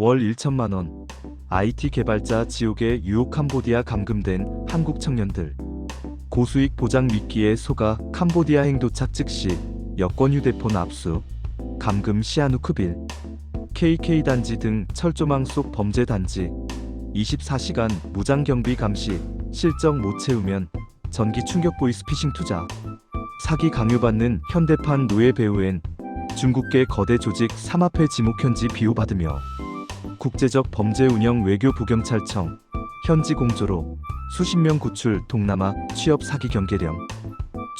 월 1천만 원. IT 개발자 지옥의 유혹. 캄보디아 감금된 한국 청년들. 고수익 보장 미끼에 속아 캄보디아행 도착 즉시 여권 휴대폰 압수. 감금. 시아누크빌 KK 단지 등 철조망 속 범죄 단지. 24시간 무장 경비 감시. 실적 못 채우면 전기 충격 보이스피싱 투자. 사기 강요받는 현대판 노예 배우엔 중국계 거대 조직 삼합회 지목 현지 비호받으며 국제적 범죄 운영 외교 부경찰청 현지 공조로 수십 명 구출. 동남아 취업 사기 경계령.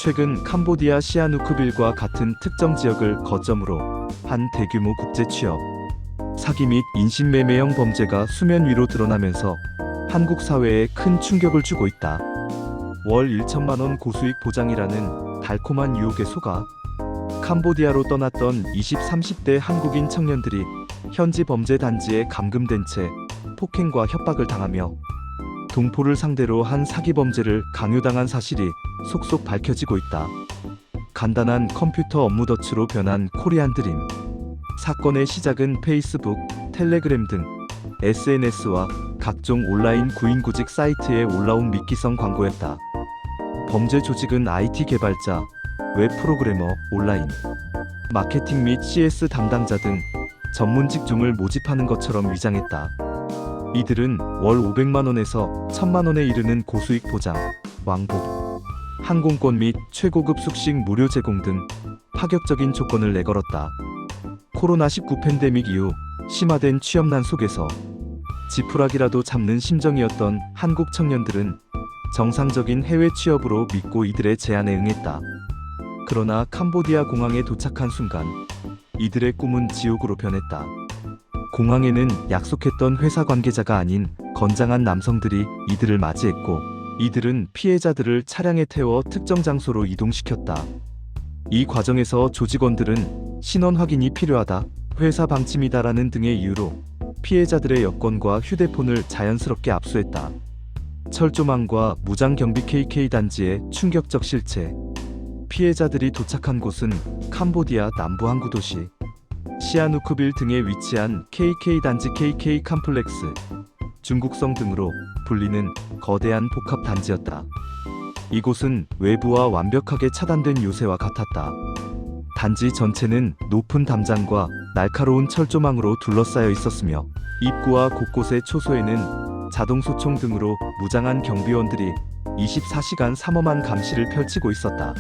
최근 캄보디아 시아누크빌과 같은 특정 지역을 거점으로 한 대규모 국제 취업 사기 및 인신매매형 범죄가 수면 위로 드러나면서 한국 사회에 큰 충격을 주고 있다. 월 1천만 원 고수익 보장이라는 달콤한 유혹에 속아 캄보디아로 떠났던 20, 30대 한국인 청년들이 현지 범죄 단지에 감금된 채 폭행과 협박을 당하며 동포를 상대로 한 사기 범죄를 강요당한 사실이 속속 밝혀지고 있다. 간단한 컴퓨터 업무 덫으로 변한 코리안 드림. 사건의 시작은 페이스북, 텔레그램 등 SNS와 각종 온라인 구인구직 사이트에 올라온 미끼성 광고였다. 범죄 조직은 IT 개발자, 웹 프로그래머, 온라인 마케팅 및 CS 담당자 등 전문 직종을 모집하는 것처럼 위장했다. 이들은 월 500만 원에서 1000만 원에 이르는 고수익 보장, 왕복, 항공권 및 최고급 숙식 무료 제공 등 파격적인 조건을 내걸었다. 코로나19 팬데믹 이후 심화된 취업난 속에서 지푸라기라도 잡는 심정이었던 한국 청년들은 정상적인 해외 취업으로 믿고 이들의 제안에 응했다. 그러나 캄보디아 공항에 도착한 순간 이들의 꿈은 지옥으로 변했다. 공항에는 약속했던 회사 관계자가 아닌 건장한 남성들이 이들을 맞이했고 이들은 피해자들을 차량에 태워 특정 장소로 이동시켰다. 이 과정에서 조직원들은 신원 확인이 필요하다, 회사 방침이다라는 등의 이유로 피해자들의 여권과 휴대폰을 자연스럽게 압수했다. 철조망과 무장 경비. KK 단지의 충격적 실체. 피해자들이 도착한 곳은 캄보디아 남부 항구 도시 시아누크빌 등에 위치한 KK 단지. KK 캄플렉스, 중국성 등으로 불리는 거대한 복합 단지였다. 이곳은 외부와 완벽하게 차단된 요새와 같았다. 단지 전체는 높은 담장과 날카로운 철조망으로 둘러싸여 있었으며 입구와 곳곳의 초소에는 자동 소총 등으로 무장한 경비원들이 24시간 삼엄한 감시를 펼치고 있었다.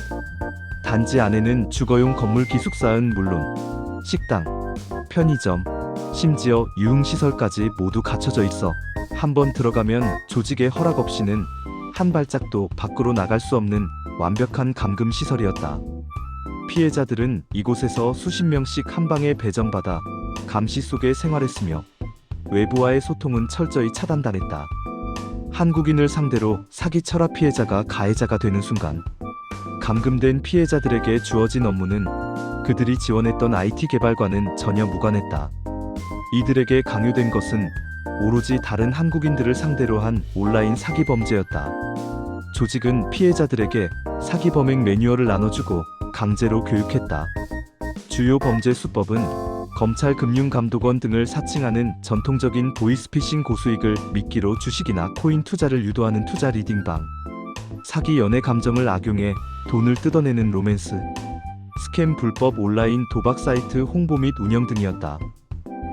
단지 안에는 주거용 건물 기숙사는 물론 식당, 편의점, 심지어 유흥시설까지 모두 갖춰져 있어 한번 들어가면 조직의 허락 없이는 한 발짝도 밖으로 나갈 수 없는 완벽한 감금 시설이었다. 피해자들은 이곳에서 수십 명씩 한 방에 배정받아 감시 속에 생활했으며 외부와의 소통은 철저히 차단당했다. 한국인을 상대로 사기 철합 피해자가 가해자가 되는 순간 감금된 피해자들에게 주어진 업무는 그들이 지원했던 IT 개발과는 전혀 무관했다. 이들에게 강요된 것은 오로지 다른 한국인들을 상대로 한 온라인 사기 범죄였다. 조직은 피해자들에게 사기 범행 매뉴얼을 나눠주고 강제로 교육했다. 주요 범죄 수법은 검찰 금융감독원 등을 사칭하는 전통적인 보이스피싱, 고수익을 미끼로 주식이나 코인 투자를 유도하는 투자 리딩방, 사기 연애 감정을 악용해 돈을 뜯어내는 로맨스, 스캠 불법 온라인 도박 사이트 홍보 및 운영 등이었다.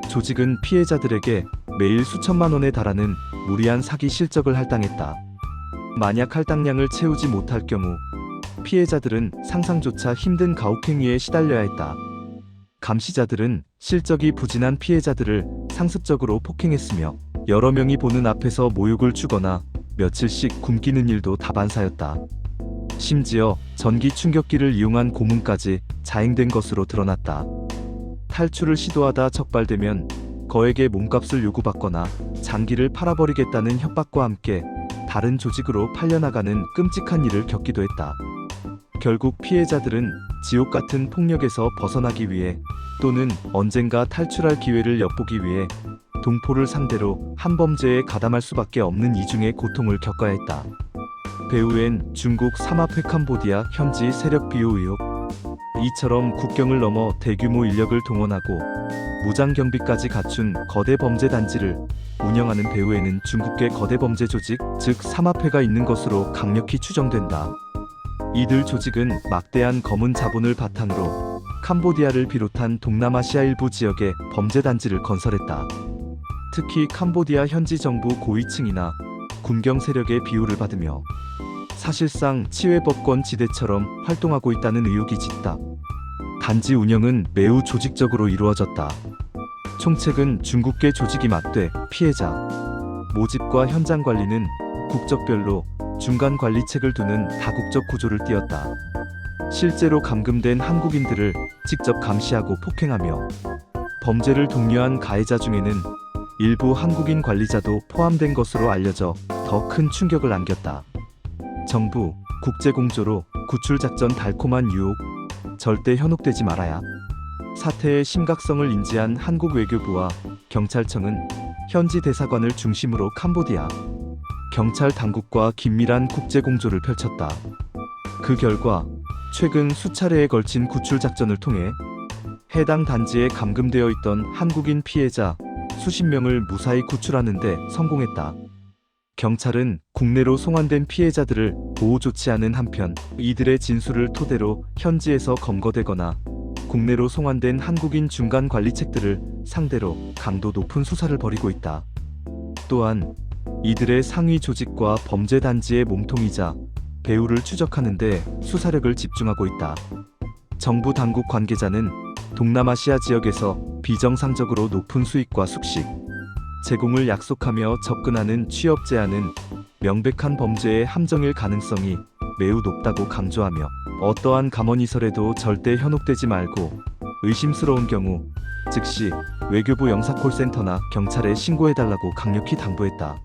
조직은 피해자들에게 매일 수천만 원에 달하는 무리한 사기 실적을 할당했다. 만약 할당량을 채우지 못할 경우 피해자들은 상상조차 힘든 가혹행위에 시달려야 했다. 감시자들은 실적이 부진한 피해자들을 상습적으로 폭행했으며 여러 명이 보는 앞에서 모욕을 주거나 며칠씩 굶기는 일도 다반사였다. 심지어 전기 충격기를 이용한 고문까지 자행된 것으로 드러났다. 탈출을 시도하다 적발되면 거액의 몸값을 요구받거나 장기를 팔아버리겠다는 협박과 함께 다른 조직으로 팔려나가는 끔찍한 일을 겪기도 했다. 결국 피해자들은 지옥 같은 폭력에서 벗어나기 위해 또는 언젠가 탈출할 기회를 엿보기 위해 동포를 상대로 한 범죄에 가담할 수밖에 없는 이중의 고통을 겪어야 했다. 배후엔 중국 삼합회 캄보디아 현지 세력 비호 의혹. 이처럼 국경을 넘어 대규모 인력을 동원하고 무장경비까지 갖춘 거대 범죄 단지를 운영하는 배후에는 중국계 거대 범죄 조직, 즉 삼합회가 있는 것으로 강력히 추정된다. 이들 조직은 막대한 검은 자본을 바탕으로 캄보디아를 비롯한 동남아시아 일부 지역에 범죄 단지를 건설했다. 특히 캄보디아 현지 정부 고위층이나 군경 세력의 비호를 받으며 사실상 치외법권 지대처럼 활동하고 있다는 의혹이 짙다. 단지 운영은 매우 조직적으로 이루어졌다. 총책은 중국계 조직이 맡되 피해자 모집과 현장 관리는 국적별로 중간 관리책을 두는 다국적 구조를 띄었다. 실제로 감금된 한국인들을 직접 감시하고 폭행하며 범죄를 독려한 가해자 중에는 일부 한국인 관리자도 포함된 것으로 알려져 더 큰 충격을 안겼다. 정부, 국제공조로 구출작전 달콤한 유혹, 절대 현혹되지 말아야. 사태의 심각성을 인지한 한국 외교부와 경찰청은 현지 대사관을 중심으로 캄보디아 경찰 당국과 긴밀한 국제공조를 펼쳤다. 그 결과 최근 수차례에 걸친 구출작전을 통해 해당 단지에 감금되어 있던 한국인 피해자 수십 명을 무사히 구출하는 데 성공했다. 경찰은 국내로 송환된 피해자들을 보호 조치하는 한편 이들의 진술을 토대로 현지에서 검거되거나 국내로 송환된 한국인 중간 관리책들을 상대로 강도 높은 수사를 벌이고 있다. 또한 이들의 상위 조직과 범죄 단지의 몸통이자 배후를 추적하는 데 수사력을 집중하고 있다. 정부 당국 관계자는 동남아시아 지역에서 비정상적으로 높은 수익과 숙식, 제공을 약속하며 접근하는 취업 제한은 명백한 범죄의 함정일 가능성이 매우 높다고 강조하며 어떠한 감언이설에도 절대 현혹되지 말고 의심스러운 경우 즉시 외교부 영사콜센터나 경찰에 신고해달라고 강력히 당부했다.